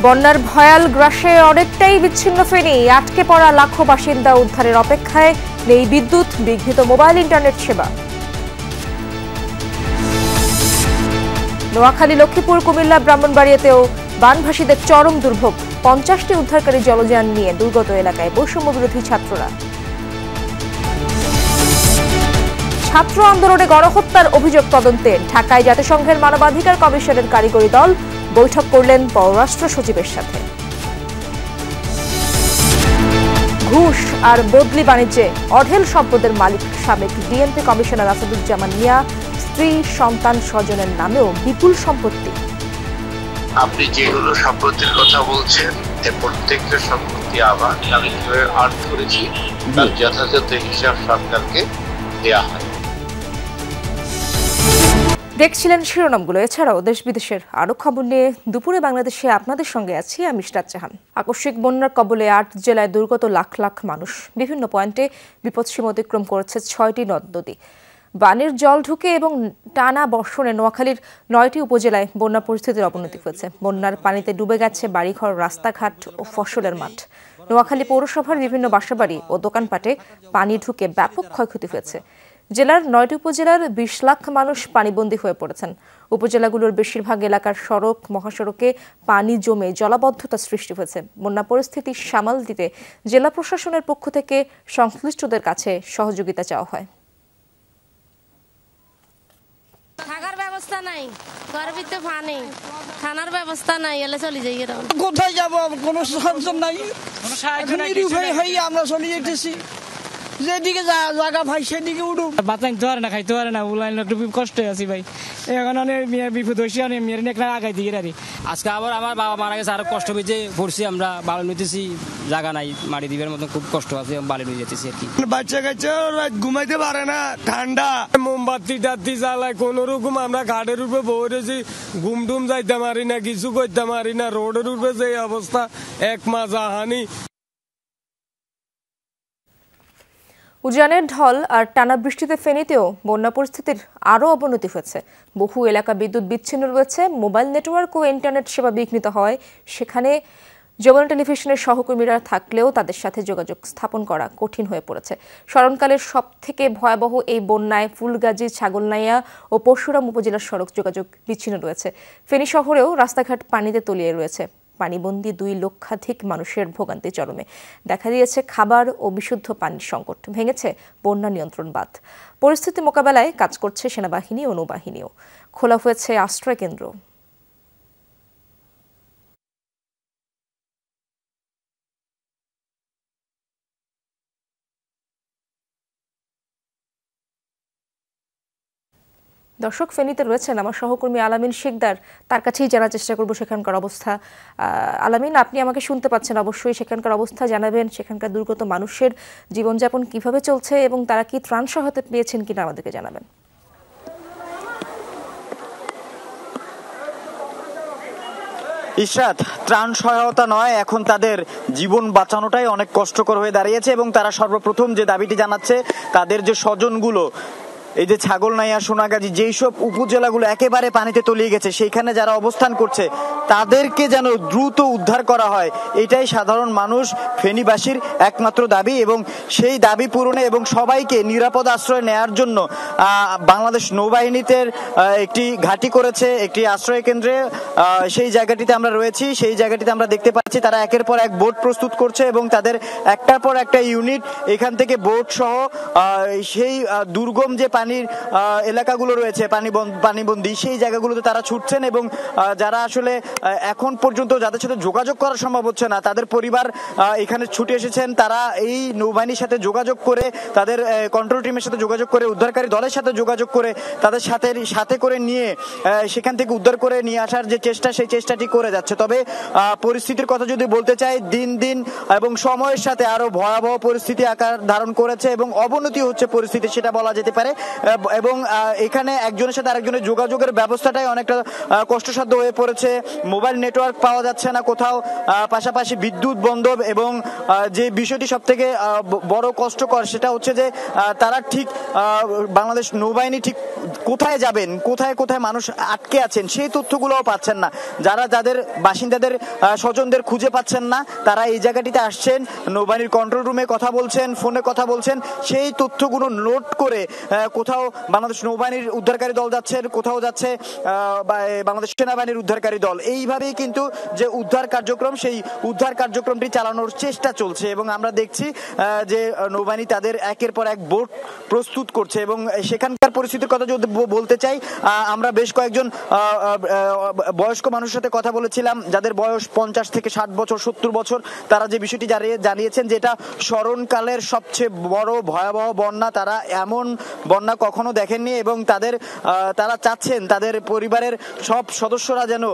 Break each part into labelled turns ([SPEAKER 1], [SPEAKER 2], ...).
[SPEAKER 1] বন্যার ভয়াল গ্রাসে অনেকটাই বিচ্ছিন্ন ফেনী, আটকে পড়া লাখো বাসিন্দা উদ্ধারের অপেক্ষায়, নেই বিদ্যুৎ, বিঘ্নিত মোবাইল ইন্টারনেট সেবা। নোয়াখালী, লক্ষ্মীপুর, কুমিল্লা, ব্রাহ্মণবাড়িয়াতেও বানভাসীদের চরম দুর্ভোগ। 50টি উদ্ধারকারী জলযান নিয়ে দুর্গত এলাকায় বৈষম্য বিরোধী ছাত্ররা। ছাত্র আন্দোলনে গণহত্যার অভিযোগ তদন্তে ঢাকায় জাতিসংঘের মানবাধিকার কমিশনের কারিগরি দল বৈঠক করলেন পররাষ্ট্র সচিবের সাথে। ঘুষ আর বদলি বাণিজ্যে অঢেল সম্পদের মালিক সাবেক বিএনপি কমিশনার আসাদুজ্জামান মিয়া, স্ত্রী, সন্তান, স্বজনের নামেও বিপুল সম্পত্তি।
[SPEAKER 2] আপনি যেগুলো সম্পত্তির কথা বলছেন, প্রত্যেকটা সম্পত্তি আবার আমি আর্ন করেছি, তার যথাযথ হিসাব সরকারকে দেওয়া হয়।
[SPEAKER 1] দেখছিলেন শিরোনামগুলো। এছাড়াও দেশ বিদেশের আরো খবর নিয়ে দুপুরে বাংলাদেশে আপনাদের সঙ্গে আছি আমি ইশরাত জাহান। আকস্মিক বন্যার কবলে 8 জেলায় দুর্গত লাখ লাখ মানুষ। বিভিন্ন পয়েন্টে বিপদসীমা অতিক্রম করেছে 6টি নদ নদী। বানের জল ঢুকে এবং টানা বর্ষণে নোয়াখালীর 9টি উপজেলায় বন্যা পরিস্থিতির অবনতি হয়েছে। বন্যার পানিতে ডুবে গেছে বাড়িঘর, রাস্তাঘাট ও ফসলের মাঠ। নোয়াখালী পৌরসভার বিভিন্ন বাসাবাড়ি ও দোকানপাটে পানি ঢুকে ব্যাপক ক্ষয়ক্ষতি হয়েছে। জেলার 9টি উপজেলার 20 লাখ মানুষ পানিবন্দী হয়ে পড়েছেন। উপজেলাগুলোর বেশিরভাগ এলাকার সড়ক, মহাসড়কে পানি জমে জলাবদ্ধতা সৃষ্টি হয়েছে। বন্যা পরিস্থিতি সামাল দিতে জেলা প্রশাসনের পক্ষ থেকে সংশ্লিষ্টদের কাছে সহযোগিতা চাওয়া হয়।
[SPEAKER 3] থাকার ব্যবস্থা নাই, ঘরের ভিতরে পানি, খানার ব্যবস্থা নাই, এলে চলে যাই।
[SPEAKER 4] কোথায় যাব? কোনো সঞ্চয় নাই, আমরা চলে যেতেছি। যেদিকে জায়গা ভাই সেদিকে উঠু,
[SPEAKER 5] বাঁচাইতে পারে না, খাইতে পারে না, উলাইন একটু কষ্টে আছি ভাই। এখন মেয়ের বিপদ হয়েছে, মেয়ের নেকড়া আগাই দিয়ে রারি।
[SPEAKER 6] আজকে আবার আমার বাবা মারা গেছে, আরো কষ্ট পেয়েছে, পড়ছি আমরা, বালু নিতেছি, জায়গা নাই, মাটি দিবের মতো খুব কষ্ট আছে, বালি নিয়ে যেতেছি আর কি।
[SPEAKER 4] বাচ্চা কাচ্চা ঘুমাইতে পারে না, ঠান্ডা। মোমবাতি টাতি জ্বালায় কোন রকম আমরা ঘাটের উপরে বসেছি, ঘুম টুম যাইতে পারি না, কিছু করতে পারি না। রোডের উপরে যে অবস্থা, এক মাস হানি।
[SPEAKER 1] উজানের ঢল আর টানা বৃষ্টিতে ফেনীতেও বন্যা পরিস্থিতির আরও অবনতি হয়েছে। বহু এলাকা বিদ্যুৎ বিচ্ছিন্ন রয়েছে। মোবাইল নেটওয়ার্ক ও ইন্টারনেট সেবা বিঘ্নিত হয়। সেখানে যমুনা টেলিভিশনের সহকর্মীরা থাকলেও তাদের সাথে যোগাযোগ স্থাপন করা কঠিন হয়ে পড়েছে। স্মরণকালের সবথেকে ভয়াবহ এই বন্যায় ফুলগাজী, ছাগলনাইয়া ও পরশুরাম উপজেলার সড়ক যোগাযোগ বিচ্ছিন্ন রয়েছে। ফেনী শহরেও রাস্তাঘাট পানিতে তলিয়ে রয়েছে। পানিবন্দী 2 লক্ষাধিক মানুষের ভোগান্তি চরমে। দেখা দিয়েছে খাবার ও বিশুদ্ধ পানির সংকট। ভেঙেছে বন্যা নিয়ন্ত্রণ বাঁধ। পরিস্থিতি মোকাবেলায় কাজ করছে সেনাবাহিনী ও নৌবাহিনীও। খোলা হয়েছে আশ্রয় কেন্দ্র। দর্শক, ফেনীতে রয়েছেন আমার সহকর্মী আলামিন শিকদার, তার কাছেই জানার চেষ্টা করব সেখানকার অবস্থা। আলামিন, আপনি আমাকে শুনতে পাচ্ছেন? অবশ্যই সেখানকার অবস্থা জানাবেন। সেখানকার দুর্গত মানুষের জীবনযাপন কিভাবে চলছে এবং তারা কি ত্রাণ সহায়তা পেয়েছেন কিনা আমাদেরকে জানাবেন।
[SPEAKER 7] ইশরাত, ত্রাণ সহায়তা নয়, এখন তাদের জীবন বাঁচানোটাই অনেক কষ্টকর হয়ে দাঁড়িয়েছে এবং তারা সর্বপ্রথম যে দাবিটি জানাচ্ছে, তাদের যে স্বজনগুলো এই যে ছাগলনাইয়া, সোনাগাজী, যেই সব উপজেলাগুলো একেবারে পানিতে তলিয়ে গেছে, সেইখানে যারা অবস্থান করছে তাদেরকে যেন দ্রুত উদ্ধার করা হয়, এটাই সাধারণ মানুষ ফেনীবাসীর একমাত্র দাবি। এবং সেই দাবি পূরণে এবং সবাইকে নিরাপদ আশ্রয় নেয়ার জন্য বাংলাদেশ নৌবাহিনীতে একটি ঘাঁটি করেছে, একটি আশ্রয় কেন্দ্রে। সেই জায়গাটিতে আমরা রয়েছি। সেই জায়গাটিতে আমরা দেখতে পাচ্ছি তারা একের পর এক বোট প্রস্তুত করছে এবং তাদের একটার পর একটা ইউনিট এখান থেকে বোট সহ সেই দুর্গম যে পানির এলাকাগুলো রয়েছে, পানিবন্দী, সেই জায়গাগুলোতে তারা ছুটছেন। এবং যারা আসলে এখন পর্যন্ত যাদের সাথে যোগাযোগ করা সম্ভব হচ্ছে না, তাদের পরিবার এখানে ছুটে এসেছেন। তারা এই নৌবাহিনীর সাথে যোগাযোগ করে, তাদের কন্ট্রোল টিমের সাথে যোগাযোগ করে, উদ্ধারকারী দলের সাথে যোগাযোগ করে তাদের সাথে করে নিয়ে সেখান থেকে উদ্ধার করে নিয়ে আসার যে চেষ্টা, সেই চেষ্টাটি করে যাচ্ছে। তবে পরিস্থিতির কথা যদি বলতে চাই, দিন দিন এবং সময়ের সাথে আরো ভয়াবহ পরিস্থিতি আকার ধারণ করেছে এবং অবনতি হচ্ছে পরিস্থিতি, সেটা বলা যেতে পারে। এবং এখানে একজনের সাথে আরেকজনের যোগাযোগের ব্যবস্থাটাই অনেকটা কষ্টসাধ্য হয়ে পড়েছে। মোবাইল নেটওয়ার্ক পাওয়া যাচ্ছে না কোথাও, পাশাপাশি বিদ্যুৎ বন্ধ। এবং যে বিষয়টি সব থেকে বড় কষ্টকর সেটা হচ্ছে যে তারা ঠিক বাংলাদেশ নৌবাহিনী ঠিক কোথায় যাবেন, কোথায় কোথায় মানুষ আটকে আছেন সেই তথ্যগুলোও পাচ্ছেন না। যাদের বাসিন্দাদের স্বজনদের খুঁজে পাচ্ছেন না, তারা এই জায়গাটিতে আসছেন, নৌবাহিনীর কন্ট্রোল রুমে কথা বলছেন, ফোনে কথা বলছেন, সেই তথ্যগুলো নোট করে কোথাও বাংলাদেশ নৌবাহিনীর উদ্ধারকারী দল যাচ্ছেন, কোথাও যাচ্ছে বাংলাদেশ সেনাবাহিনীর উদ্ধারকারী দল। এইভাবেই কিন্তু যে উদ্ধার কার্যক্রম, সেই উদ্ধার কার্যক্রমটি চালানোর চেষ্টা চলছে এবং আমরা দেখছি যে নৌবাহিনী তাদের একের পর এক বোট প্রস্তুত করছে এবং সেখানকার পরিস্থিতির কথা যদি বলতে চাই, আমরা বেশ কয়েকজন বয়স্ক মানুষের সাথে কথা বলেছিলাম যাদের বয়স 50 থেকে 60 বছর, 70 বছর। তারা যে বিষয়টি জানিয়েছেন যে এটা স্মরণকালের সবচেয়ে বড় ভয়াবহ বন্যা, তারা এমন বন্যা কখনো দেখেননি এবং তারা চাচ্ছেন তাদের পরিবারের সব সদস্যরা যেন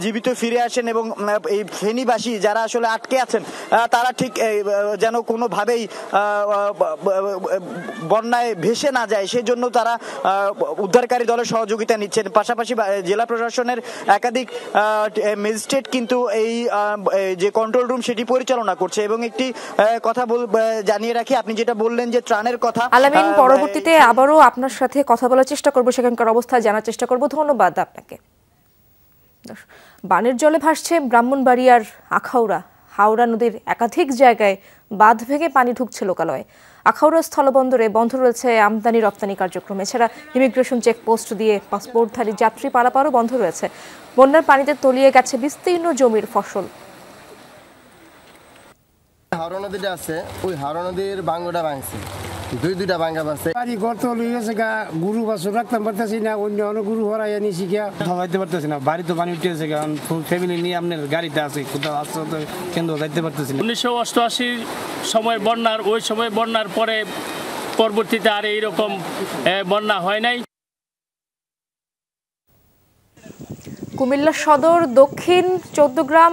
[SPEAKER 7] জীবিত ফিরে আসেন এবং এই ফেনীবাসী যারা আসলে আটকে আছেন তারা ঠিক যেন কোনোভাবেই বন্যায় ভেসে না যায়, সেই জন্য তারা উদ্ধারকারী দলের সহযোগিতা নিচ্ছেন। পাশাপাশি জেলা প্রশাসনের একাধিক ম্যাজিস্ট্রেট কিন্তু এই যে কন্ট্রোল রুম সেটি পরিচালনা করছে এবং একটি কথা জানিয়ে রাখি, আপনি যেটা বললেন যে ত্রাণের কথা,
[SPEAKER 1] আলামিন, পরবর্তীতে আবারও আপনার সাথে কথা বলার চেষ্টা করব, সেখানকার অবস্থা জানার চেষ্টা করব। ধন্যবাদ আপনাকে। বানের জলে ভাসছে ব্রাহ্মণবাড়িয়ার আখাউড়া। হাওড়া নদীর একাধিক জায়গায় বাঁধ ভেঙে পানি ঢুকছে লোকালয়ে। আখাউড়া স্থলবন্দরে বন্ধ রয়েছে আমদানি রপ্তানি কার্যক্রম। এছাড়া ইমিগ্রেশন চেকপোস্ট দিয়ে পাসপোর্টধারী যাত্রী পারাপারও বন্ধ রয়েছে। বন্যার পানিতে তলিয়ে গেছে বিস্তীর্ণ জমির ফসল।
[SPEAKER 8] হাওড়া নদীটা আছে, ওই হাওড়া নদীর বাঙ্গটা ভাঙছে, দুইটা ভাঙ্গা আছে।
[SPEAKER 9] বাড়ি ঘর তো লই গেছে গা, গরু বাছুর রাখতে পারতেছি না, অন্য অন্য গরু হরাই আনিছি গিয়া খাওয়াইতে পারতেছি না। বাড়ি তো পানি উঠে গেছে গা, ফুল ফ্যামিলি নিয়ে আপনার গাড়িতে আছে, কোথাও আসতে তো কেন্দ্র যাইতে পারতেছি না।
[SPEAKER 10] 1988 সময় বন্যার, ওই সময় বন্যার পরে পরবর্তীতে আর এইরকম বন্যা হয় নাই।
[SPEAKER 1] কুমিল্লা সদর, দক্ষিণ চৌদ্দগ্রাম,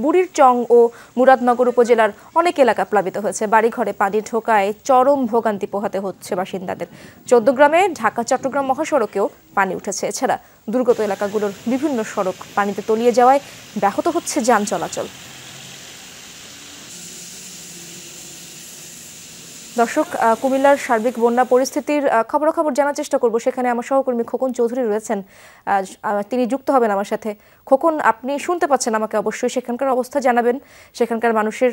[SPEAKER 1] বুড়িরচং ও মুরাদনগর উপজেলার অনেক এলাকা প্লাবিত হয়েছে। বাড়িঘরে পানি ঢোকায় চরম ভোগান্তি পোহাতে হচ্ছে বাসিন্দাদের। চৌদ্দগ্রামে ঢাকা চট্টগ্রাম মহাসড়কেও পানি উঠেছে। এছাড়া দুর্গত এলাকাগুলোর বিভিন্ন সড়ক পানিতে তলিয়ে যাওয়ায় ব্যাহত হচ্ছে যান চলাচল। দর্শক, কুমিল্লার সার্বিক বন্যা পরিস্থিতির খবরাখবর জানার চেষ্টা করব। সেখানে আমার সহকর্মী খোকন চৌধুরী রয়েছেন, তিনি যুক্ত হবেন আমার সাথে। খোকন, আপনি শুনতে পাচ্ছেন আমাকে? অবশ্যই সেখানকার অবস্থা জানাবেন, সেখানকার মানুষের,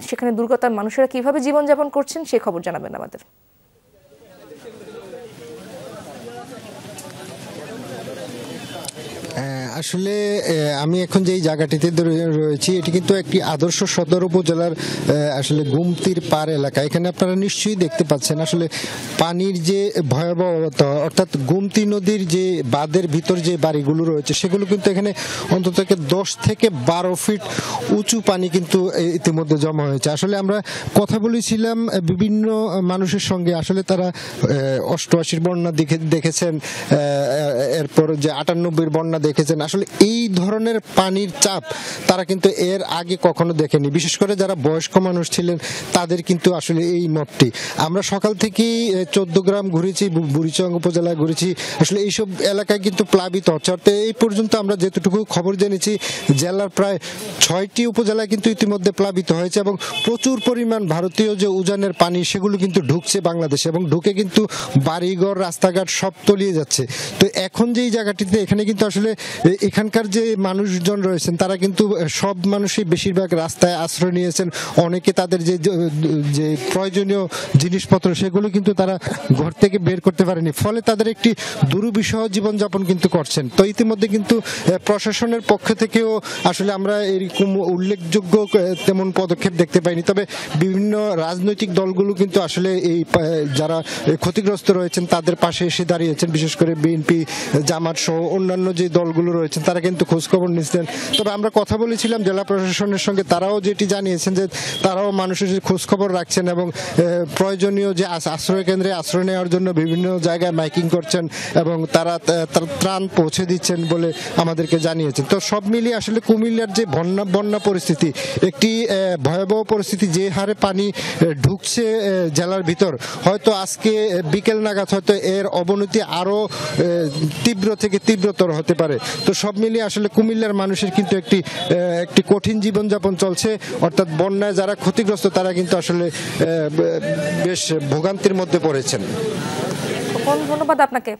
[SPEAKER 1] সেখানে দুর্গতার মানুষেরা কিভাবে জীবনযাপন করছেন সেই খবর জানাবেন আমাদের।
[SPEAKER 11] আসলে আমি এখন যেই জায়গাটিতে রয়েছি এটি কিন্তু একটি আদর্শ সদর উপজেলার আসলে গুমতির পার এলাকা। এখানে আপনারা নিশ্চয়ই দেখতে পাচ্ছেন আসলে পানির যে ভয়াবহতা, অর্থাৎ গুমতি নদীর যে বাঁধের ভিতর যে বাড়িগুলো রয়েছে সেগুলো কিন্তু এখানে অন্তত 10 থেকে 12 ফিট উঁচু পানি কিন্তু ইতিমধ্যে জমা হয়েছে। আসলে আমরা কথা বলেছিলাম বিভিন্ন মানুষের সঙ্গে, আসলে তারা 88 বন্যা দেখেছেন, এরপর যে 98 বন্যা দেখেছেন। আসলে এই ধরনের পানির চাপ তারা কিন্তু এর আগে কখনো দেখেনি, বিশেষ করে যারা বয়স্ক মানুষ ছিলেন তাদের কিন্তু আসলে এই মতটি। আমরা সকাল থেকেই 14 গ্রাম ঘুরেছি, বুড়িচং উপজেলায় ঘুরেছি, আসলে এইসব এলাকায় কিন্তু প্লাবিত হচ্ছে। অর্থাৎ এই পর্যন্ত আমরা যেটুকু খবর জেনেছি জেলার প্রায় 6টি উপজেলায় কিন্তু ইতিমধ্যে প্লাবিত হয়েছে এবং প্রচুর পরিমাণ ভারতীয় যে উজানের পানি সেগুলো কিন্তু ঢুকছে বাংলাদেশে এবং ঢুকে কিন্তু বাড়িঘর, রাস্তাঘাট সব তলিয়ে যাচ্ছে। তো এখন যেই জায়গাটিতে, এখানে কিন্তু আসলে এখানকার যে মানুষজন রয়েছেন তারা কিন্তু সব মানুষই বেশিরভাগ রাস্তায় আশ্রয় নিয়েছেন। অনেকে তাদের যে প্রয়োজনীয় জিনিসপত্র সেগুলো কিন্তু তারা ঘর থেকে বের করতে পারেনি, ফলে তাদের একটি দুর্বিষহ জীবনযাপন কিন্তু করছেন। তো ইতিমধ্যে কিন্তু প্রশাসনের পক্ষ থেকেও আসলে আমরা এরকম উল্লেখযোগ্য তেমন পদক্ষেপ দেখতে পাইনি, তবে বিভিন্ন রাজনৈতিক দলগুলো কিন্তু আসলে এই যারা ক্ষতিগ্রস্ত রয়েছেন তাদের পাশে এসে দাঁড়িয়েছেন, বিশেষ করে বিএনপি, জামাত সহ অন্যান্য যে দলগুলো রয়েছেন তারা কিন্তু খোঁজখবর নিচ্ছেন। তবে আমরা কথা বলেছিলাম জেলা প্রশাসনের সঙ্গে, তারাও যেটি জানিয়েছেন যে তারাও মানুষের খোঁজখবর রাখছেন এবং প্রয়োজনীয় যে আশ্রয় কেন্দ্রে আশ্রয় নেওয়ার জন্য বিভিন্ন জায়গায় মাইকিং করছেন এবং তারা ত্রাণ পৌঁছে দিচ্ছেন বলে আমাদেরকে জানিয়েছেন। তো সব মিলিয়ে আসলে কুমিল্লার যে বন্যা পরিস্থিতি, একটি ভয়াবহ পরিস্থিতি, যে হারে পানি ঢুকছে জেলার ভিতর, হয়তো আজকে বিকেল নাগাদ হয়তো এর অবনতি আরো তীব্র থেকে তীব্রতর হতে পারে। তো সব মিলিয়ে আসলে কুমিল্লার মানুষের কিন্তু একটি কঠিন জীবনযাপন চলছে। অর্থাৎ বন্যায় যারা ক্ষতিগ্রস্ত তারা কিন্তু আসলে বেশ ভোগান্তির মধ্যে পড়েছেন।
[SPEAKER 1] ধন্যবাদ আপনাকে।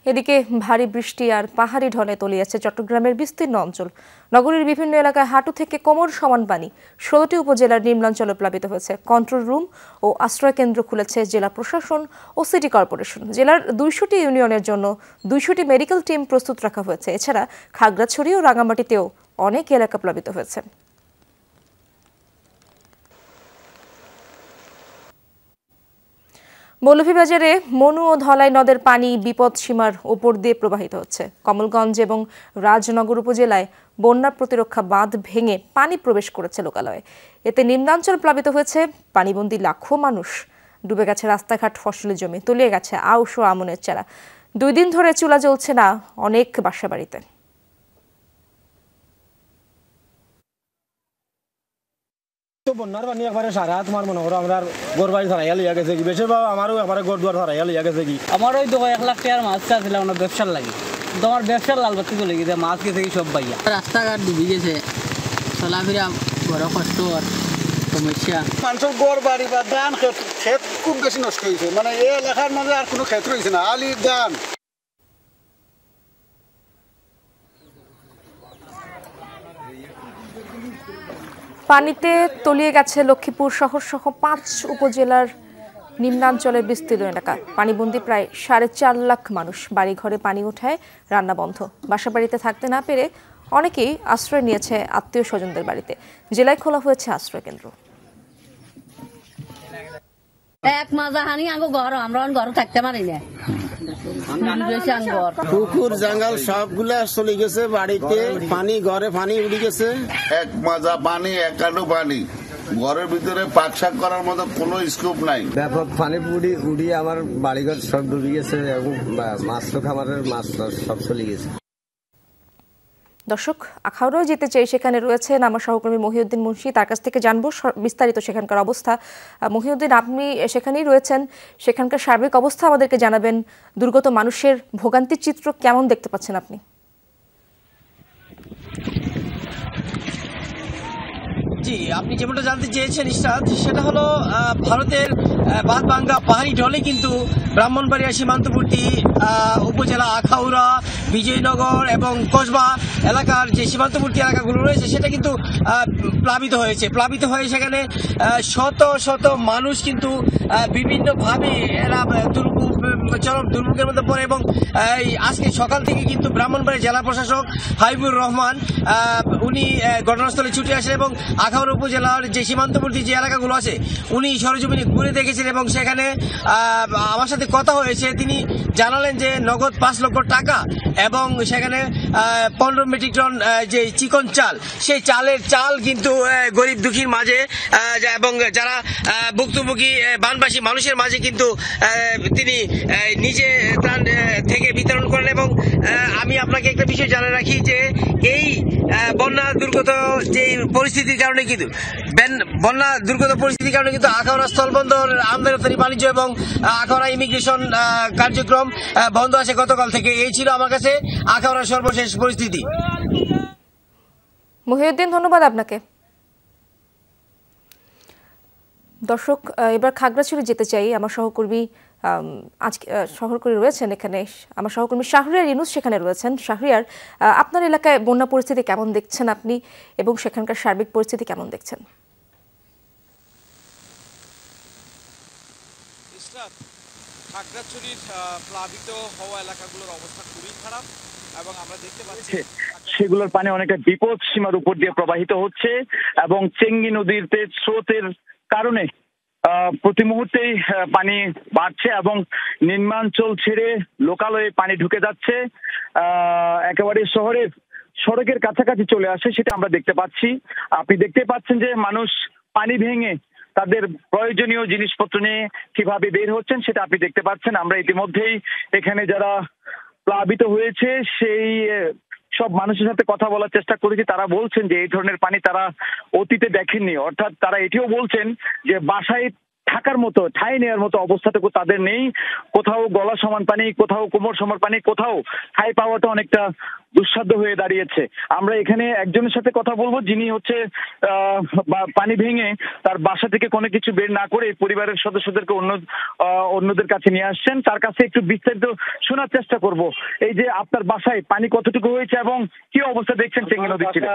[SPEAKER 1] এদিকে ভারী বৃষ্টি আর পাহাড়ি ঢলে তলিয়েছে চট্টগ্রামের বিস্তীর্ণ অঞ্চল। নগরীর বিভিন্ন এলাকায় হাঁটু থেকে কোমর সমান পানি। 16টি উপজেলার নিম্নাঞ্চলে প্লাবিত হয়েছে। কন্ট্রোল রুম ও আশ্রয় কেন্দ্র খুলেছে জেলা প্রশাসন ও সিটি কর্পোরেশন। জেলার 200টি ইউনিয়নের জন্য 200টি মেডিকেল টিম প্রস্তুত রাখা হয়েছে। এছাড়া খাগড়াছড়ি ও রাঙামাটিতেও অনেক এলাকা প্লাবিত হয়েছে। মৌলভীবাজারে মনু ও ধলাই নদের পানি বিপদ সীমার উপর দিয়ে প্রবাহিত হচ্ছে। কমলগঞ্জ এবং রাজনগর উপজেলায় বন্যা প্রতিরক্ষা বাঁধ ভেঙে পানি প্রবেশ করেছে লোকালয়ে। এতে নিম্নাঞ্চল প্লাবিত হয়েছে। পানিবন্দী লাখো মানুষ। ডুবে গেছে রাস্তাঘাট, ফসলি জমি, তলিয়ে গেছে আউশ ও আমনের চারা। 2 দিন ধরে চুলা জ্বলছে না অনেক বাসাবাড়িতে।
[SPEAKER 9] বন্যার পানি একবারে সারা তোমার মনে করো আমরা গোর বাড়ি হারাইয়া লিয়া গেছে কি বেশিরভাগ আমারও একবারে গোর দুয়ার হারাইয়া লিয়া গেছে কি।
[SPEAKER 5] আমার ওই 1 লাখ টাকার মাছ চাচ্ছিলাম না ব্যবসার লাগে, তোমার ব্যবসার লাল বাতি চলে গেছে, মাছ গেছে কি সব বাইয়া।
[SPEAKER 12] রাস্তাঘাট ডুবি গেছে, চলাফেরা বড় কষ্ট আর সমস্যা।
[SPEAKER 13] মানুষের গোর বাড়ি বা ধান ক্ষেত খুব বেশি নষ্ট হয়েছে, মানে এই এলাকার মাঝে আর কোনো ক্ষেত রয়েছে না, আলির ধান।
[SPEAKER 1] পানিতে তলিয়ে গেছে লক্ষ্মীপুর শহর সহ 5 উপজেলার নিম্নাঞ্চলের বিস্তীর্ণ এলাকা। পানিবন্দী প্রায় 4.5 লাখ মানুষ। বাড়িঘরে পানি ওঠায় রান্না বন্ধ। বাসাবাড়িতে থাকতে না পেরে অনেকেই আশ্রয় নিয়েছে আত্মীয় স্বজনদের বাড়িতে। জেলায় খোলা হয়েছে আশ্রয় কেন্দ্র।
[SPEAKER 12] এক মাজা হানি আঙ্গো ঘর, আমরা ঘর থাকতে পারি না।
[SPEAKER 13] পুকুর জঙ্গল সবগুলা চলে গেছে, বাড়িতে পানি, ঘরে পানি উঠে গেছে।
[SPEAKER 14] এক মাজা পানি, এক কাটু পানি, ঘরের ভিতরে পাক শাক করার মতো কোনো স্কোপ নাই।
[SPEAKER 15] ব্যাপক পানি উড়িয়ে আমার বাড়িঘর সব ডুবে গেছে এবং মাছ খামারের মাছ সব চলে গেছে।
[SPEAKER 1] দর্শক, আখাউড়ায় যেতে চাই, সেখানে রয়েছেন আমার সহকর্মী মহিউদ্দিন মুন্সি। তার কাছ থেকে জানবো বিস্তারিত সেখানকার অবস্থা। মহিউদ্দিন, আপনি সেখানেই রয়েছেন, সেখানকার সার্বিক অবস্থা আমাদেরকে জানাবেন। দুর্গত মানুষের ভোগান্তির চিত্র কেমন দেখতে পাচ্ছেন আপনি?
[SPEAKER 16] জি, আপনি যেমনটা জানতে চেয়েছেন ইশরাত, সেটা হলো ভারতের বাঁধভাঙ্গা পাহাড়ি ঢলে কিন্তু ব্রাহ্মণবাড়িয়া সীমান্তবর্তী উপজেলা আখাউড়া, বিজয়নগর এবং কসবা এলাকার যে সীমান্তবর্তী এলাকাগুলো রয়েছে সেটা কিন্তু প্লাবিত হয়ে সেখানে শত শত মানুষ কিন্তু বিভিন্নভাবে এরা চরম দুর্ভোগের মধ্যে পড়ে। এবং আজকে সকাল থেকে কিন্তু ব্রাহ্মণবাড়িয়া জেলা প্রশাসক হাবিবুর রহমান উনি ঘটনাস্থলে ছুটে আসেন এবং আখাউড়া উপজেলার যে সীমান্তবর্তী যে এলাকাগুলো আছে উনি সরেজমিনে ঘুরে দেখেছেন এবং সেখানে আমার সাথে কথা হয়েছে। তিনি জানালেন যে নগদ 5 লক্ষ টাকা এবং সেখানে 15 মেট্রিক টন যে চিকন চাল, সেই চাল কিন্তু গরিব দুঃখীর মাঝে এবং যারা ভুক্তভোগী বানবাসী মানুষের মাঝে কিন্তু তিনি নিজে ত্রাণ থেকে বিতরণ করেন। এবং আমি আপনাকে একটা বিষয় জানা রাখি যে এই বন্যা দুর্গত যে পরিস্থিতির কারণে কিন্তু আখাউড়া স্থলবন্দর আমদানি বাণিজ্য এবং আখাউড়া ইমিগ্রেশন কার্যক্রম বন্ধ আছে গতকাল থেকে। এই ছিল আমার কাছে আখাউড়ার সর্বশেষ পরিস্থিতি।
[SPEAKER 1] মহিউদ্দিন, ধন্যবাদ আপনাকে। দর্শক, এবার খাগড়াছড়ি যেতে চাই। আমার সহকর্মী রয়েছেন এখানে, আমার সহকর্মী শাহরিয়ার ইউনুস সেখানে রয়েছেন। শাহরিয়ার, আপনার এলাকায় বন্যা পরিস্থিতি কেমন দেখছেন আপনি এবং সেখানকার সার্বিক পরিস্থিতি কেমন দেখছেন?
[SPEAKER 17] খাগড়াছড়ির প্লাবিত হওয়া এলাকাগুলোর অবস্থা খুবই খারাপ এবং আমরা দেখতে পাচ্ছি
[SPEAKER 18] সেগুলোর পানি অনেকটা বিপদ সীমার উপর দিয়ে প্রবাহিত হচ্ছে এবং চেঙ্গি নদীতে স্রোতের কারণে প্রতি মুহূর্তেই পানি বাড়ছে এবং নিম্নাঞ্চল ছেড়ে লোকালয়ে পানি ঢুকে যাচ্ছে, একেবারে শহরের সড়কের কাছাকাছি চলে আসে, সেটা আমরা দেখতে পাচ্ছি। আপনি দেখতে পাচ্ছেন যে মানুষ পানি ভেঙে তাদের প্রয়োজনীয় জিনিসপত্র নিয়ে কিভাবে বের হচ্ছেন সেটা আপনি দেখতে পাচ্ছেন। আমরা ইতিমধ্যেই এখানে যারা প্লাবিত হয়েছে সেই সব মানুষের সাথে কথা বলার চেষ্টা করেছি। তারা বলছেন যে এই ধরনের পানি তারা অতীতে দেখেননি, অর্থাৎ তারা এটিও বলছেন যে বাসায় থাকার মতো ঠাঁই নেওয়ার মতো অবস্থাটুকু তাদের নেই। কোথাও গলা সমান পানি, কোথাও কোমর সমান পানি, কোথাও ঠাঁই পাওয়াটা অনেকটা দুঃসাধ্য হয়ে দাঁড়িয়েছে। আমরা এখানে একজনের সাথে কথা বলবো যিনি হচ্ছে পানি ভেঙে তার বাসা থেকে কোনো কিছু বের না করে পরিবারের সদস্যদেরকে অন্যদের কাছে নিয়ে আসছেন। তার কাছে একটু বিস্তারিত শোনার চেষ্টা করব। এই যে আপনার বাসায় পানি কতটুকু হয়েছে এবং কি অবস্থা দেখছেন চেঙ্গি নদীর তীরে?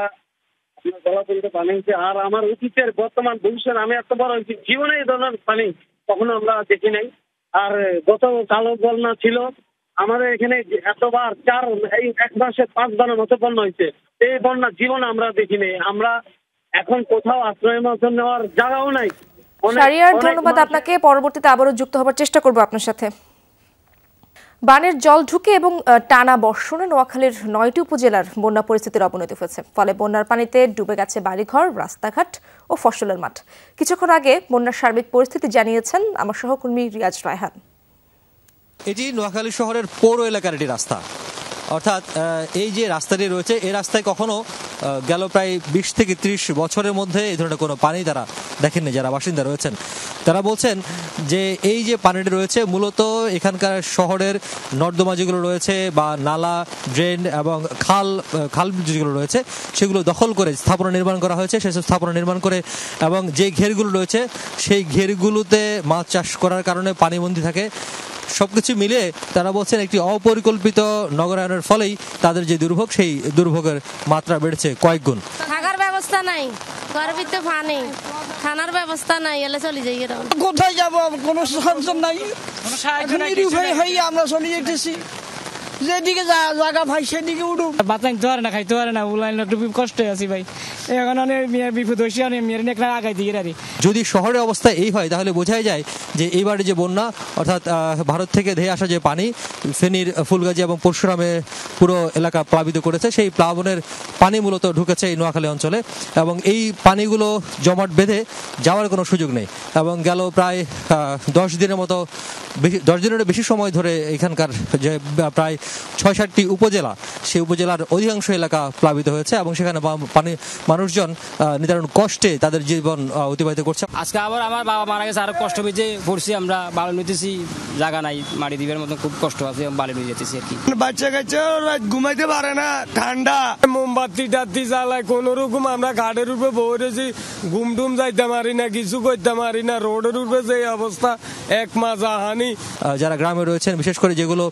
[SPEAKER 19] গলা পর্যন্ত পানি হয়েছে। আর আমার অতীতের বর্তমান ভবিষ্যৎ আমি এত বড় হয়েছি জীবনে এই ধরনের পানি কখনো আমরা দেখি নাই। আর গত কালো বন্যা ছিল আমাদের এখানে এতবার এই 1 মাসে 5 বারের মতো বন্যা হয়েছে। এই বন্যা জীবনে আমরা দেখিনি। আমরা এখন কোথাও আশ্রয়ের মতো নেওয়ার জায়গাও নাই।
[SPEAKER 1] শাহরিয়ার, ধন্যবাদ আপনাকে। পরবর্তীতে আবারও যুক্ত হবার চেষ্টা করব আপনার সাথে। বানের জল ঢুকে এবং টানা বর্ষণে নোয়াখালীর 9টি উপজেলার বন্যা পরিস্থিতির অবনতি হয়েছে। ফলে বন্যার পানিতে ডুবে গেছে বাড়িঘর, রাস্তাঘাট ও ফসলের মাঠ। কিছুক্ষণ আগে বন্যার সার্বিক পরিস্থিতি জানিয়েছেন আমার সহকর্মী রিয়াজ রায়হান।
[SPEAKER 20] এটি নোয়াখালী শহরের পৌর এলাকার একটি রাস্তা, অর্থাৎ এই যে রাস্তাটি রয়েছে এই রাস্তায় কখনো গেল প্রায় 20 থেকে 30 বছরের মধ্যে এই ধরনের কোনো পানি তারা দেখেননি। যারা বাসিন্দা রয়েছেন তারা বলছেন যে এই যে পানিটি রয়েছে মূলত এখানকার শহরের নর্দমা যেগুলো রয়েছে বা নালা, ড্রেন এবং খাল যেগুলো রয়েছে সেগুলো দখল করে স্থাপনা নির্মাণ করা হয়েছে। সেসব স্থাপনা নির্মাণ করে এবং যে ঘেরগুলো রয়েছে সেই ঘেরগুলোতে মাছ চাষ করার কারণে পানিবন্দী থাকে। সবকিছু মিলে তারা বলছেন একটি অপরিকল্পিত নগরায়নের ফলেই তাদের যে দুর্ভোগ সেই দুর্ভোগের মাত্রা বেড়েছে কয়েক গুণ।
[SPEAKER 3] থাকার ব্যবস্থা নাই, ঘরের ভিতরে পানি, খানার ব্যবস্থা নাই, এলে চলে যাই।
[SPEAKER 21] কোথায় যাবো? কোনো সঞ্চয় নাই, নিরুপায় হয়ে আমরা চলে যেতেছি। যেদিকে জায়গা ভাই সেদিকে উঠু
[SPEAKER 5] বাঁচাইতে পারে না, খাইতে পারে না, উলাইন একটু কষ্টে আছি ভাই। এখন মেয়ের বিপদ হয়েছে, মেয়ের নেকড়া আগাই দিয়ে রারি।
[SPEAKER 20] যদি শহরের অবস্থা এই হয় তাহলে বোঝাই যায় যে এইবারে যে বন্যা, অর্থাৎ ভারত থেকে ধেয়ে আসা যে পানি ফেনীর ফুলগাজী এবং পরশুরামে পুরো এলাকা প্লাবিত করেছে, সেই প্লাবনের পানি মূলত ঢুকেছে এই নোয়াখালী অঞ্চলে এবং এই পানিগুলো জমাট বেঁধে যাওয়ার কোনো সুযোগ নেই। এবং গেল প্রায় 10 দিনের মতো, 10 দিনের বেশি সময় ধরে এখানকার যে প্রায় 6-7টি উপজেলা, সেই উপজেলার অধিকাংশ এলাকা প্লাবিত হয়েছে এবং সেখানে মানুষজন নিদারুণ কষ্টে তাদের জীবন অতিবাহিত করছে।
[SPEAKER 6] আজকে আবার আমার বাবা মারা গেছে, আরো কষ্ট পেয়েছে পড়ছি, আমরা বাড়ি নিতেছি, জায়গা নাই, মাটি দিবের মতো খুব কষ্ট আছে, বাড়ি নিয়ে যেতেছি আর কি।
[SPEAKER 4] বাচ্চা কাচ্চা ঘুমাইতে পারে না, ঠান্ডা, মোমবাতি টাতি জ্বালায় কোন রকম আমরা ঘাটের উপরে বসেছি, ঘুমটুম যাইতে পারি না, কিছু করতে পারি না। রোডের উপরে যে অবস্থা, এক মাস আহানি।
[SPEAKER 20] যারা গ্রামে রয়েছেন, বিশেষ করে যেগুলো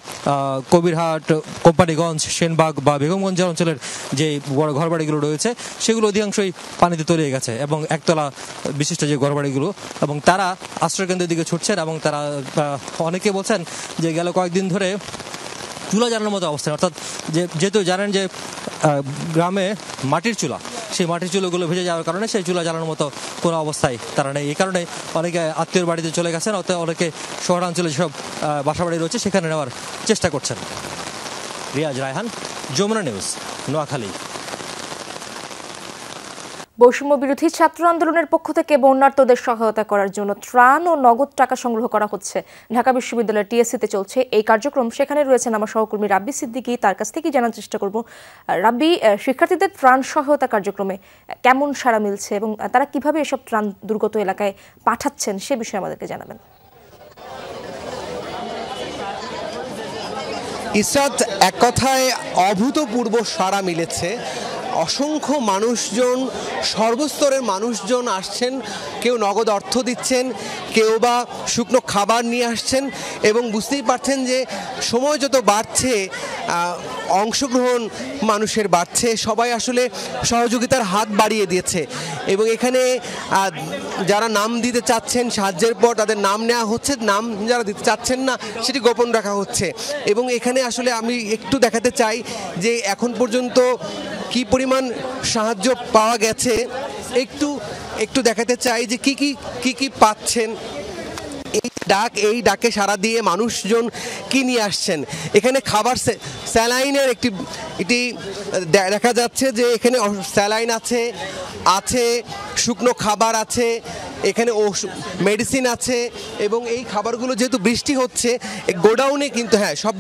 [SPEAKER 20] কবিরহাট, কোম্পানিগঞ্জ, সেনবাগ বা বেগমগঞ্জ অঞ্চলের যে বড় ঘরবাড়িগুলো রয়েছে সেগুলো অধিকাংশই পানিতে তলিয়ে গেছে এবং একতলা বিশিষ্ট যে ঘরবাড়িগুলো, এবং তারা আশ্রয়কেন্দ্রের দিকে ছুটছেন এবং তারা অনেকে বলছেন যে গেল কয়েকদিন ধরে চুলা জ্বালানোর মতো অবস্থা। অর্থাৎ যেহেতু জানেন যে গ্রামে মাটির চুলা, সেই মাটির চুলাগুলো ভেজে যাওয়ার কারণে সেই চুলা জ্বালানোর মতো কোনো অবস্থায় তারা নেই। এই কারণে অনেকে আত্মীয়র বাড়িতে চলে গেছেন, অনেকে শহরাঞ্চলে যেসব বাসাবাড়ি রয়েছে সেখানে নেওয়ার চেষ্টা করছেন। রিয়াজ রায়হান, যমুনা নিউজ, নোয়াখালী।
[SPEAKER 1] বৈষম্য বিরোধী ছাত্র আন্দোলনের পক্ষ থেকে বন্যার্তদের সহায়তা করার জন্য ত্রাণ ও নগদ টাকা সংগ্রহ করা হচ্ছে। ঢাকা বিশ্ববিদ্যালয়ের টিএসসিতে চলছে এই কার্যক্রম। সেখানে রয়েছেন আমার সহকর্মী রাব্বি সিদ্দিকী, তার কাছ থেকেই জানার চেষ্টা করব। রাব্বি, শিক্ষার্থীদের ত্রাণ সহায়তা কার্যক্রমে কেমন সাড়া মিলছে এবং তারা কিভাবে এসব ত্রাণ দুর্গত এলাকায় পাঠাচ্ছেন সে বিষয়ে আমাদেরকে জানাবেন।
[SPEAKER 22] ইসরাত, এক কথায় অভূতপূর্ব সাড়া মিলেছে। অসংখ্য মানুষজন, সর্বস্তরের মানুষজন আসছেন, কেউ নগদ অর্থ দিচ্ছেন, কেউ বা শুকনো খাবার নিয়ে আসছেন এবং বুঝতেই পারছেন যে সময় যত বাড়ছে অংশগ্রহণ মানুষের বাড়ছে, সবাই আসলে সহযোগিতার হাত বাড়িয়ে দিয়েছে এবং এখানে যারা নাম দিতে চাচ্ছেন সাহায্যের পর তাদের নাম নেওয়া হচ্ছে, নাম যারা দিতে চাচ্ছেন না সেটি গোপন রাখা হচ্ছে। এবং এখানে আসলে আমি একটু দেখাতে চাই যে এখন পর্যন্ত কি পরিমাণ সাহায্য পাওয়া গেছে, একটু দেখাতে চাই যে কি পাচ্ছেন। এই ডাকে সাড়া দিয়ে মানুষজন কি নিয়ে আসছেন। এখানে খাবার, স্যালাইনের এটি দেখা যাচ্ছে যে এখানে স্যালাইন আছে, শুকনো খাবার আছে, এখানে মেডিসিন আছে এবং এই খাবারগুলো যেহেতু বৃষ্টি হচ্ছে গোডাউনে কিন্তু সব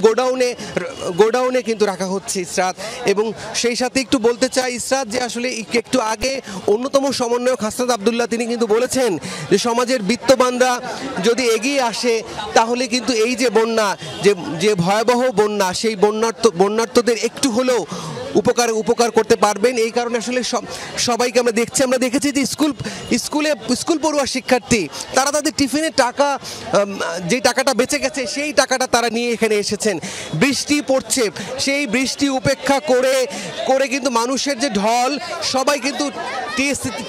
[SPEAKER 22] গোডাউনে কিন্তু রাখা হচ্ছে ইসরাত। এবং সেই সাথে একটু বলতে চাই ইসরাত যে আসলে একটু আগে অন্যতম সমন্বয়ক হাসনাত আবদুল্লাহ তিনি কিন্তু বলেছেন যে সমাজের বিত্তবানরা যদি এগিয়ে আসে তাহলে কিন্তু এই যে বন্যা যে ভয়াবহ বন্যা সেই বন্যার্তদের একটু হলেও উপকার করতে পারবেন। এই কারণে আসলে সবাইকে আমরা দেখেছি যে স্কুল পড়ুয়া শিক্ষার্থী তারা তাদের টিফিনের টাকা যে টাকাটা বেঁচে গেছে সেই টাকাটা তারা নিয়ে এখানে এসেছেন। বৃষ্টি পড়ছে, সেই বৃষ্টি উপেক্ষা করে কিন্তু মানুষের যে ঢল, সবাই কিন্তু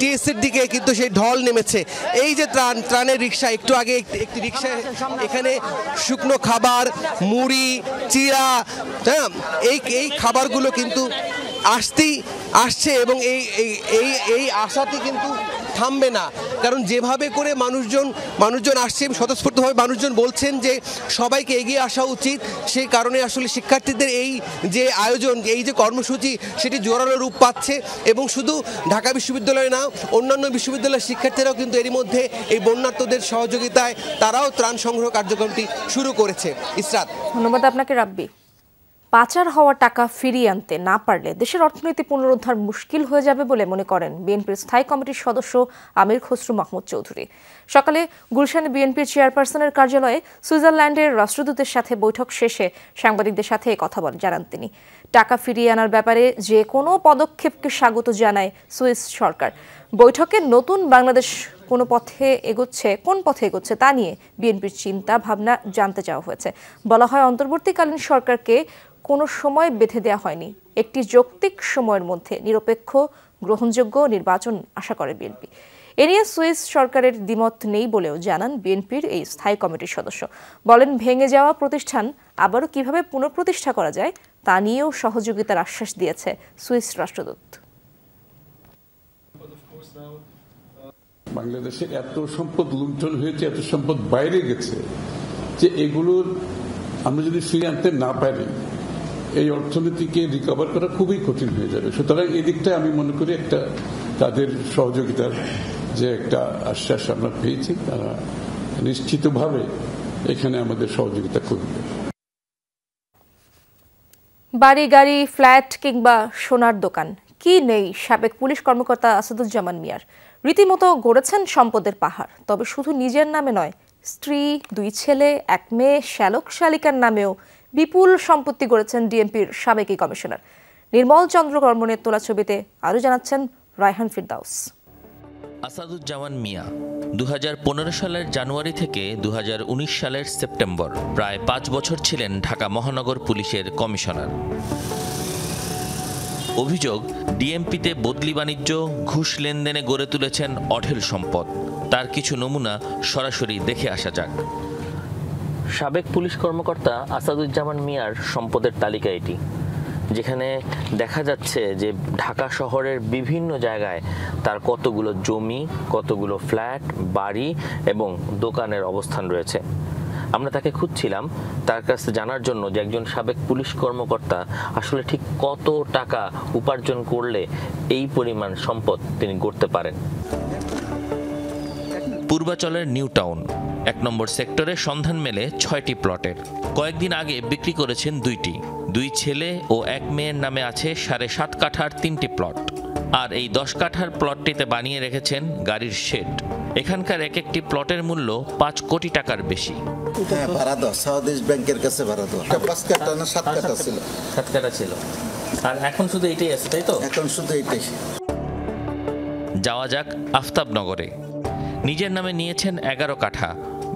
[SPEAKER 22] টিএসসির দিকে কিন্তু সেই ঢল নেমেছে। এই যে ত্রাণের রিক্সা, একটু আগে একটি রিক্সা এখানে শুকনো খাবার, মুড়ি, চিড়া, হ্যাঁ এই খাবারগুলো কিন্তু আসছে এবং এই আশাতে কিন্তু থামবে না। কারণ যেভাবে করে মানুষজন আসছে, স্বতঃস্ফূর্তভাবে মানুষজন বলছেন যে সবাইকে এগিয়ে আসা উচিত। সেই কারণে আসলে শিক্ষার্থীদের এই যে আয়োজন, এই যে কর্মসূচি, সেটি জোরালো রূপ পাচ্ছে। এবং শুধু ঢাকা বিশ্ববিদ্যালয় না, অন্যান্য বিশ্ববিদ্যালয়ের শিক্ষার্থীরাও কিন্তু এরই মধ্যে এই বন্যার্তদের সহযোগিতায় তারাও ত্রাণ সংগ্রহ কার্যক্রমটি শুরু করেছে। ইসরাত,
[SPEAKER 1] ধন্যবাদ আপনাকে রাব্বি। পাচার হওয়া টাকা ফিরিয়ে আনতে না পারলে দেশের অর্থনীতি পুনরুদ্ধার মুশকিল হয়ে যাবে বলে মনে করেন বিএনপির স্থায়ী কমিটির সদস্য আমির খসরু মাহমুদ চৌধুরী। সকালে গুলশানে বিএনপির চেয়ারপারসনের কার্যালয়ে সুইজারল্যান্ডের রাষ্ট্রদূতের সাথে বৈঠক শেষে সাংবাদিকদের সাথে এই কথা জানান তিনি। টাকা ফিরিয়ে আনার ব্যাপারে যে কোনো পদক্ষেপকে স্বাগত জানায় সুইস সরকার। বৈঠকে নতুন বাংলাদেশ কোন পথে এগোচ্ছে তা নিয়ে বিএনপির চিন্তা ভাবনা জানতে চাওয়া হয়েছে। বলা হয়, অন্তর্বর্তীকালীন সরকারকে কোনো সময় বেঁধে দেওয়া হয়নি, একটি যৌক্তিক সময়ের মধ্যে নিরপেক্ষ গ্রহণযোগ্য নির্বাচন আশা করে বিএনপি। এ নিয়ে সুইস সরকারের দ্বিমত নেই বলেও জানান বিএনপির এই স্থায়ী কমিটির সদস্য। বলেন, ভেঙে যাওয়া প্রতিষ্ঠান আবারও কিভাবে পুনঃপ্রতিষ্ঠা করা যায় তা নিয়েও সহযোগিতার আশ্বাস দিয়েছে সুইস রাষ্ট্রদূত।
[SPEAKER 2] বাংলাদেশের এত সম্পদ লুণ্ঠন হয়েছে, এত সম্পদ বাইরে গেছে যে এগুলোর আমরা যদি ফিরিয়ে আনতে না পারি এই অর্থনীতিকে রিকভার করা খুবই কঠিন হয়ে যাবে। সুতরাং এদিকটা আমি মনে করি একটা তাদের সহযোগিতার যে একটা আশ্বাস আমরা পেয়েছি, তারা নিশ্চিতভাবে এখানে আমাদের সহযোগিতা করবে।
[SPEAKER 1] বাড়ি, গাড়ি, ফ্ল্যাট কিংবা সোনার দোকান কি নেই সাবেক পুলিশ কর্মকর্তা আসাদুজ্জামান মিয়ার। রীতিমতো গড়েছেন সম্পদের পাহাড়। তবে শুধু নিজের নামে নয়, স্ত্রী, 2 ছেলে, 1 মেয়ে, শ্যালক শালিকার নামেও বিপুল সম্পত্তি গড়েছেন ডিএমপির সাবেক কমিশনার নির্মল চন্দ্র বর্মণের তোলা ছবিতে আরও জানাচ্ছেন রায়হান ফিরদাউস।
[SPEAKER 7] আসাদুজ্জামান মিয়া 2015 সালের জানুয়ারি থেকে 2019 সালের সেপ্টেম্বর প্রায় 5 বছর ছিলেন ঢাকা মহানগর পুলিশের কমিশনার। অভিযোগ, ডিএমপিতে বদলি বাণিজ্য, ঘুষ লেনদেনে গড়ে তুলেছেন অঢেল সম্পদ। তার কিছু নমুনা সরাসরি দেখে আসা যাক। সাবেক পুলিশ কর্মকর্তা আসাদুজ্জামান মিয়ার সম্পদের তালিকা এটি, যেখানে দেখা যাচ্ছে যে ঢাকা শহরের বিভিন্ন জায়গায় তার কতগুলো জমি, কতগুলো ফ্ল্যাট, বাড়ি এবং দোকানের অবস্থান রয়েছে। আমরা তাকে খুঁজছিলাম তার কাছে জানার জন্য যে একজন সাবেক পুলিশ কর্মকর্তা আসলে ঠিক কত টাকা উপার্জন করলে এই পরিমাণ সম্পদ তিনি গড়তে পারেন। পূর্বাচলের নিউ টাউন 1 নম্বর সেক্টরে সন্ধান মেলে 6টি প্লটের। কয়েকদিন আগে বিক্রি করেছেন 2টি। 2 ছেলে ও 1 মেয়ের নামে আছে 7.5 কাঠার 3টি প্লট। আর এই 10 কাঠার প্লটটিতে বানিয়ে রেখেছেন গাড়ির শেড। এখানকার এক একটি প্লটের মূল্য 5 কোটি টাকার বেশি।
[SPEAKER 23] ভাড়া দাও, সাউথ ব্যাংকের কাছে ভাড়া দাও। 5 কাঠা না 7 কাঠা ছিল।
[SPEAKER 7] 7 কাঠা ছিল। আর এখন শুধু এইটাই আছে, তাই তো?
[SPEAKER 23] এখন শুধু এইটাই।
[SPEAKER 7] যাওয়া যাক আফতাবনগরে। নিজের নামে নিয়েছেন 11 কাঠা,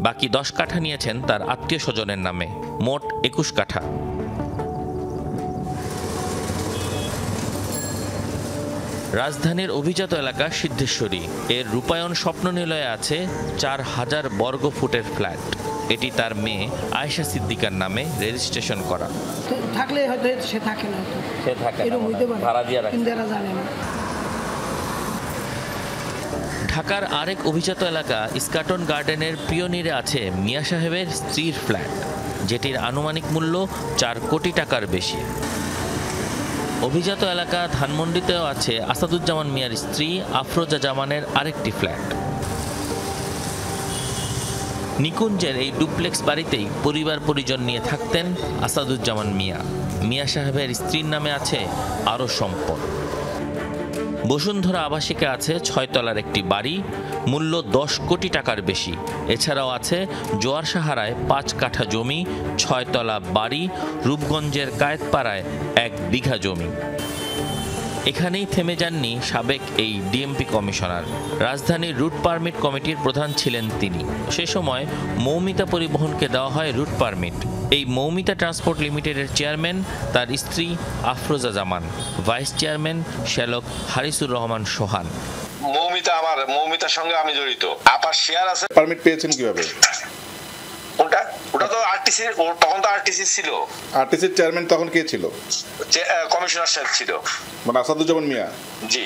[SPEAKER 7] বাকি 10 কাঠা নিয়েছেন তার আত্মীয় স্বজনের নামে, মোট 21 কাঠা। রাজধানীর অভিজাত এলাকা সিদ্ধেশ্বরী, এর রূপায়ণ স্বপ্ননিলয়ে আছে 4000 বর্গ ফুটের ফ্ল্যাট। এটি তার মেয়ে আয়েশা সিদ্দিকার নামে রেজিস্ট্রেশন করা।
[SPEAKER 21] থাকলে হয়তো সে থাকে না,
[SPEAKER 7] সে থাকে না, ভাড়া দিয়ে রাখে। ঢাকার আরেক অভিজাত এলাকা ইস্কাটন গার্ডেনের পিওনিরে আছে মিয়া সাহেবের স্ত্রীর ফ্ল্যাট, যেটির আনুমানিক মূল্য 4 কোটি টাকার বেশি। অভিজাত এলাকা ধানমন্ডিতেও আছে আসাদুজ্জামান মিয়ার স্ত্রী আফরোজা জামানের আরেকটি ফ্ল্যাট। নিকুঞ্জের এই ডুপ্লেক্স বাড়িতেই পরিবার পরিজন নিয়ে থাকতেন আসাদুজ্জামান মিয়া। মিয়া সাহেবের স্ত্রীর নামে আছে আরও সম্পদ। বসুন্ধরা আবাসিকে আছে 6 তলার একটি বাড়ি, মূল্য 10 কোটি টাকার বেশি। এছাড়াও আছে জোয়ার সাহারায় 5 কাঠা জমি, 6 তলা বাড়ি, রূপগঞ্জের কায়েতপাড়ায় 1 বিঘা জমি। এখানেই থেমে যাননি সাবেক এই ডিএমপি কমিশনার। রাজধানীর রুট পারমিট কমিটির প্রধান ছিলেন তিনি। সে সময় মৌমিতা পরিবহনকে দেওয়া হয় রুট পারমিট। এই মৌমিতা ট্রান্সপোর্ট লিমিটেডের চেয়ারম্যান তার স্ত্রী আফরোজা জামান, ভাইস চেয়ারম্যান শ্যালক হারিসুর রহমান সোহান।
[SPEAKER 8] মৌমিতার সঙ্গে আমি জড়িত। আপার শেয়ার আছে। পারমিট পেয়েছেন কিভাবে? ওটা তো আরটিসি, তখন তো আরটিসি ছিল। আরটিসির চেয়ারম্যান তখন কে ছিল? কমিশনার সাহেব ছিল, মানে আসাদুজ্জামান মিয়া। জি।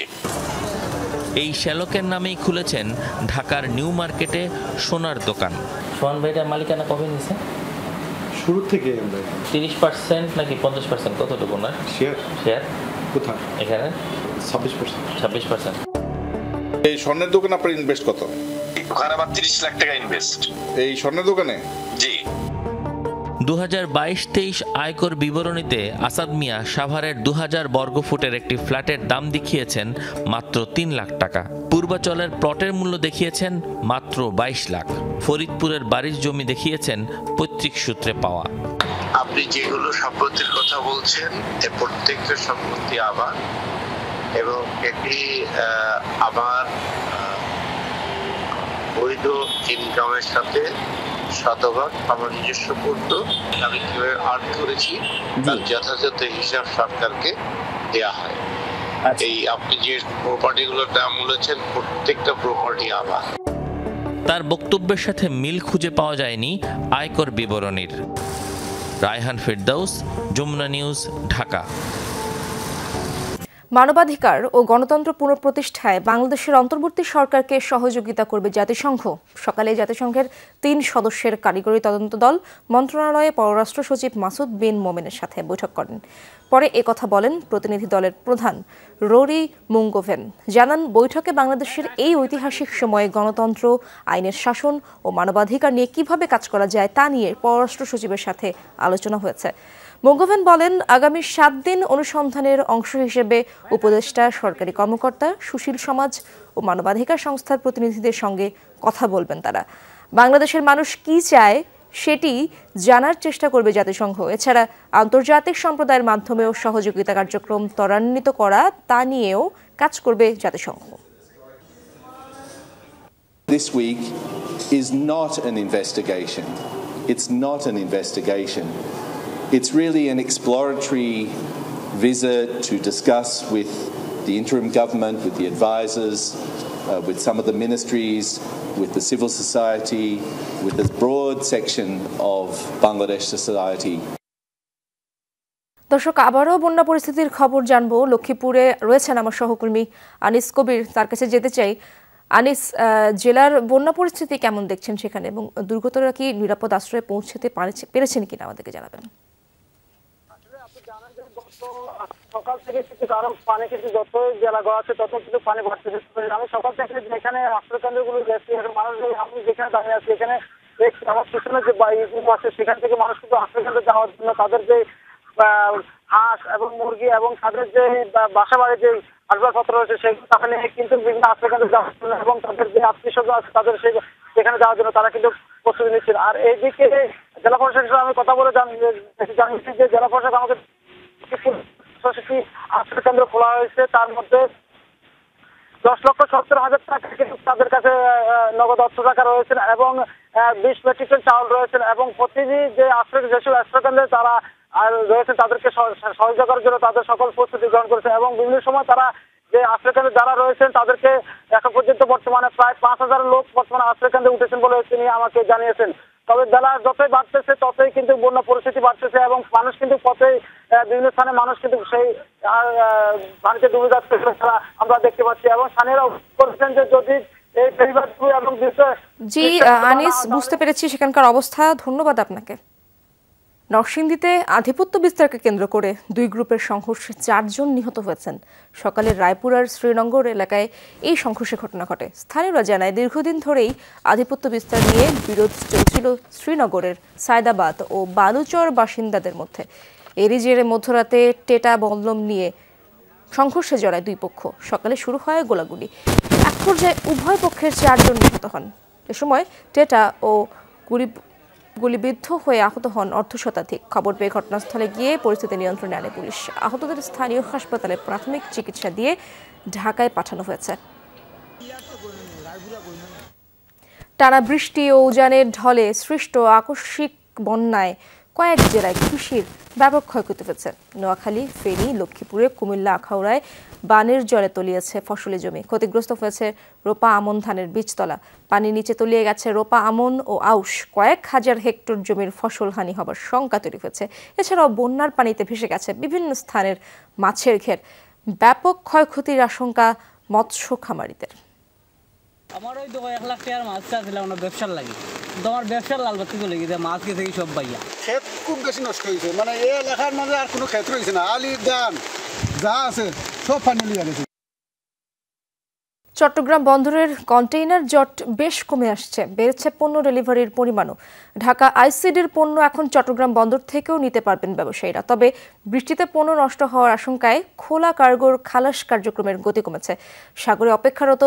[SPEAKER 7] এই শ্যালকের নামেই খুলেছেন ঢাকার নিউ মার্কেটে সোনার দোকান। সোহান ভাইটার মালিকানা কবে নিছে?
[SPEAKER 10] শুরু থেকে
[SPEAKER 7] 30% নাকি 50%? কতটুকু না শেয়ার?
[SPEAKER 10] কোথায়?
[SPEAKER 7] এখানে
[SPEAKER 10] 26%।
[SPEAKER 8] এই স্বর্ণের দোকানে আপনার ইনভেস্ট কত? ওখানে আবার 30 লাখ টাকা ইনভেস্ট। এই স্বর্ণের দোকানে? জি।
[SPEAKER 7] 2022-23 আয়কর বিবরণীতে আসাদ মিয়া সাভারের 2000 বর্গফুটের একটি ফ্ল্যাটের দাম দেখিয়েছেন মাত্র 3 লাখ টাকা। পূর্বাচলের প্লটের মূল্য দেখিয়েছেন মাত্র 22 লাখ। ফরিদপুরের বাড়ির জমি দেখিয়েছেন পৈতৃক সূত্রে পাওয়া।
[SPEAKER 8] আপনি যেগুলো সম্পত্তির কথা বলছেন, এ প্রত্যেকটা সম্পত্তি আমার, এবং এটি আমার বৈধ ইনকামের সাথে শতভাগ আমার নিজস্বপূর্ণ। আমি কিভাবে আর্ন করেছি তার যথাযথ হিসাব সরকারকে দেয়া হয়। এই আপনি যে প্রপার্টিগুলোর দাম বলেছেন, প্রত্যেকটা প্রপার্টি আমার।
[SPEAKER 7] তার বক্তব্যের সাথে মিল খুঁজে পাওয়া যায়নি আয়কর বিবরণীর। রায়হান ফেরদাউস, যমুনা নিউজ, ঢাকা।
[SPEAKER 1] মানবাধিকার ও গণতন্ত্র পুনঃপ্রতিষ্ঠায় বাংলাদেশের অন্তর্বর্তী সরকারকে সহযোগিতা করবে জাতিসংঘ। সকালে জাতিসংঘের 3 সদস্যের কারিগরি তদন্ত দল মন্ত্রণালয়ে পররাষ্ট্র সচিব মাসুদ বিন মোমেনের সাথে বৈঠক করেন। পরে একথা বলেন প্রতিনিধি দলের প্রধান রোরি মুঙ্গোভেন। জানান, বৈঠকে বাংলাদেশের এই ঐতিহাসিক সময়ে গণতন্ত্র, আইনের শাসন ও মানবাধিকার নিয়ে কিভাবে কাজ করা যায় তা নিয়ে পররাষ্ট্র সচিবের সাথে আলোচনা হয়েছে। মুঙ্গোভেন বলেন, আগামী 7 দিন অনুসন্ধানের অংশ হিসেবে উপদেষ্টা, সরকারি কর্মকর্তা, সুশীল সমাজ ও মানবাধিকার সংস্থার প্রতিনিধিদের সঙ্গে কথা বলবেন তারা। বাংলাদেশের মানুষ কি চায় সেটি জানার চেষ্টা করবে জাতিসংঘ। এছাড়া আন্তর্জাতিক সম্প্রদায়ের মাধ্যমেও সহযোগিতা কার্যক্রম ত্বরান্বিত করা তা নিয়েও কাজ করবে জাতিসংঘ।
[SPEAKER 11] This week is not an investigation. It's not an investigation. It's really an exploratory visit to discuss with the interim government, with the advisors, with some of the ministries, with the civil society, with this broad section of Bangladesh society.
[SPEAKER 1] দর্শক, আবারও বন্যা পরিস্থিতির খবর জানবো। লক্ষ্মীপুরে রয়েছেন আমার সহকর্মী আনিস কবির, তার কাছে যেতে চাই। আনিস, জেলার বন্যা পরিস্থিতি কেমন দেখছেন সেখানে, এবং দুর্গতরা কি নিরাপদ আশ্রয়ে পৌঁছতে পেরেছেন কিনা আমাদেরকে জানাবেন।
[SPEAKER 19] সকাল থেকে কিন্তু আরো পানি কিন্তু যত জেলা গড় আছে তত কিন্তু পানি বাড়তেছে। আমি সকাল থেকে যেখানে আশ্রয় কেন্দ্রগুলো গেছি, মানুষ আমি যেখানে দাঁড়িয়ে আছি এখানে আমার পিছনে যে বাড়িগুলো আছে সেখান থেকে মানুষ কিন্তু আশ্রয় কেন্দ্রে যাওয়ার জন্য তাদের যে হাঁস এবং মুরগি এবং তাদের যে বাসা বাড়ির যে আসবাবপত্র রয়েছে সেগুলো তাকে নিয়ে কিন্তু বিভিন্ন আশ্রয় কেন্দ্রে যাওয়ার জন্য এবং তাদের যে আত্মীয় স্বজন আছে তাদের সেখানে যাওয়ার জন্য তারা কিন্তু প্রস্তুতি নিচ্ছেন। আর এইদিকে জেলা প্রশাসনের সাথে আমি কথা বলে জানিয়েছি যে জেলা প্রশাসন আমাকে আশ্রয় কেন্দ্র খোলা হয়েছে, তার মধ্যে 10,70,000 টাকা কিন্তু তাদের কাছে নগদ অর্থ টাকা রয়েছেন এবং 20 মেট্রিক টন চাউল রয়েছেন এবং প্রতিটি যে যেসব আশ্রয় কেন্দ্রে তারা রয়েছেন তাদেরকে সহযোগিতা করার জন্য তাদের সকল প্রস্তুতি গ্রহণ করেছে এবং বিভিন্ন সময় তারা যে আশ্রয় কেন্দ্রে যারা রয়েছেন তাদেরকে এখন পর্যন্ত বর্তমানে প্রায় 5,000 লোক বর্তমানে আশ্রয় কেন্দ্রে উঠেছেন বলে তিনি আমাকে জানিয়েছেন। তবে বেলা যতই বাড়তেছে ততই কিন্তু বন্যা পরিস্থিতি বাড়তেছে এবং মানুষ কিন্তু পথে বিভিন্ন স্থানে মানুষ কিন্তু সেই পানিতে ডুবে যাচ্ছে আমরা দেখতে পাচ্ছি এবং স্থানীয়রা বলছেন যে যদি এই পরিবার এবং
[SPEAKER 1] জি আনিস, বুঝতে পেরেছি সেখানকার অবস্থা। ধন্যবাদ আপনাকে। নরসিংদীতে আধিপত্য বিস্তারকে কেন্দ্র করে দুই গ্রুপের সংঘর্ষে 4 জন নিহত হয়েছেন। সকালে রায়পুর আর শ্রীনগর এলাকায় এই সংঘর্ষের ঘটনা ঘটে। স্থানীয়রা জানায়, দীর্ঘদিন ধরেই আধিপত্য বিস্তার নিয়ে বিরোধ চলছিল শ্রীনগরের সায়দাবাদ ও বালুচর বাসিন্দাদের মধ্যে। এরই জেরে মধ্যরাতে টেটা বল্লম নিয়ে সংঘর্ষে জড়ায় দুই পক্ষ। সকালে শুরু হয় গোলাগুলি। এক পর্যায়ে উভয় পক্ষের 4 জন নিহত হন। এ সময় টেটা ও গুলিবিদ্ধ হয়ে আহত হন অর্ধশতাধিক। খবর পেয়ে ঘটনাস্থলে গিয়ে পরিস্থিতি নিয়ন্ত্রণে আনে পুলিশ। আহতদের স্থানীয় হাসপাতালে প্রাথমিক চিকিৎসা দিয়ে ঢাকায় পাঠানো হয়েছে। টানা বৃষ্টি ও উজানের ঢলে সৃষ্ট আকস্মিক বন্যায় কয়েক জেলায় কৃষির ব্যাপক ক্ষয়ক্ষতি হয়েছে। নোয়াখালী, ফেনী, লক্ষ্মীপুরে, কুমিল্লা, আখাউড়ায় বানের জলে তলিয়েছে ফসলি জমি। ক্ষতিগ্রস্ত হয়েছে রোপা আমন ধানের বীজতলা। পানির নিচে তলিয়ে গেছে রোপা আমন ও আউশ। কয়েক হাজার হেক্টর জমির ফসল হানি হবার শঙ্কা তৈরি হয়েছে। এছাড়াও বন্যার পানিতে ভেসে গেছে বিভিন্ন স্থানের মাছের ঘের। ব্যাপক ক্ষয়ক্ষতির আশঙ্কা মৎস্য খামারিদের।
[SPEAKER 5] আমার ওই 1 লাখ টাকার মাছ চাচ্ছিলাম না ব্যবসার লাগে, তোমার ব্যবসার লাল বাতি চলে গেছে, মাছ গেছে সব বাইয়া।
[SPEAKER 9] ক্ষেত খুব বেশি নষ্ট হয়েছে, মানে এই এলাকার মাঝে আর কোনো ক্ষেত রয়েছে না। আলি ধান যা আছে সব পানি লিয়ে গেছে।
[SPEAKER 1] চট্টগ্রাম বন্দরের কন্টেইনার জট বেশ কমে আসছে। বেড়েছে পণ্য ডেলিভারির পরিমাণও। ঢাকা আইসিডির পণ্য এখন চট্টগ্রাম বন্দর থেকেও নিতে পারবেন ব্যবসায়ীরা। তবে বৃষ্টিতে পণ্য নষ্ট হওয়ার আশঙ্কায় খোলা কার্গোর খালাস কার্যক্রমের গতি কমেছে। সাগরে অপেক্ষারত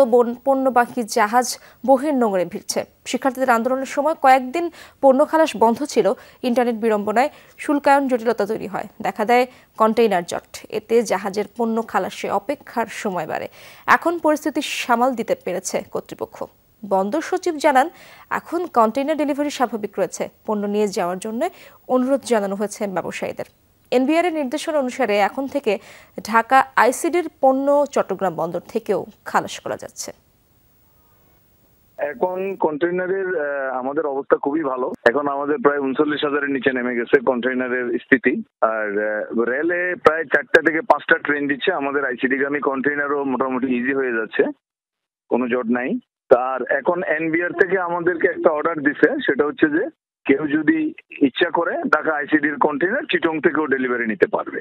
[SPEAKER 1] পণ্যবাহী জাহাজ বহির্নোঙরে ভিড়ছে। শিক্ষার্থীদের আন্দোলনের সময় কয়েকদিন পণ্য খালাস বন্ধ ছিল। ইন্টারনেট বিড়ম্বনায় শুল্কায়ন জটিলতা তৈরি হয়। দেখা দেয় কন্টেইনার জট। এতে জাহাজের পণ্য খালাসে অপেক্ষার সময় বাড়ে। এখন পরিস্থিতি সামাল দিতে পেরেছে কর্তৃপক্ষ। বন্দর সচিব জানান, এখন কন্টেইনার ডেলিভারি স্বাভাবিক রয়েছে। পণ্য নিয়ে যাওয়ার জন্য অনুরোধ জানানো হয়েছে ব্যবসায়ীদের। এনবিআর এর নির্দেশনা অনুসারে এখন থেকে ঢাকা আইসিডির পণ্য চট্টগ্রাম বন্দর থেকেও খালাস করা যাচ্ছে।
[SPEAKER 12] এখন কন্টেইনারের আমাদের অবস্থা খুবই ভালো। এখন আমাদের প্রায় 39,000-এর নিচে নেমে গেছে কন্টেইনারের স্থিতি। আর রেলে প্রায় 4টা থেকে 5টা ট্রেন দিচ্ছে। আমাদের আইসিডিগামী কন্টেইনারও মোটামুটি ইজি হয়ে যাচ্ছে, কোনো জট নাই। তার এখন এনবিআর থেকে আমাদেরকে একটা অর্ডার দিছে, সেটা হচ্ছে যে কেউ যদি ইচ্ছা করে ঢাকা আইসিডির কন্টেইনার চিটং থেকেও ডেলিভারি নিতে পারবে।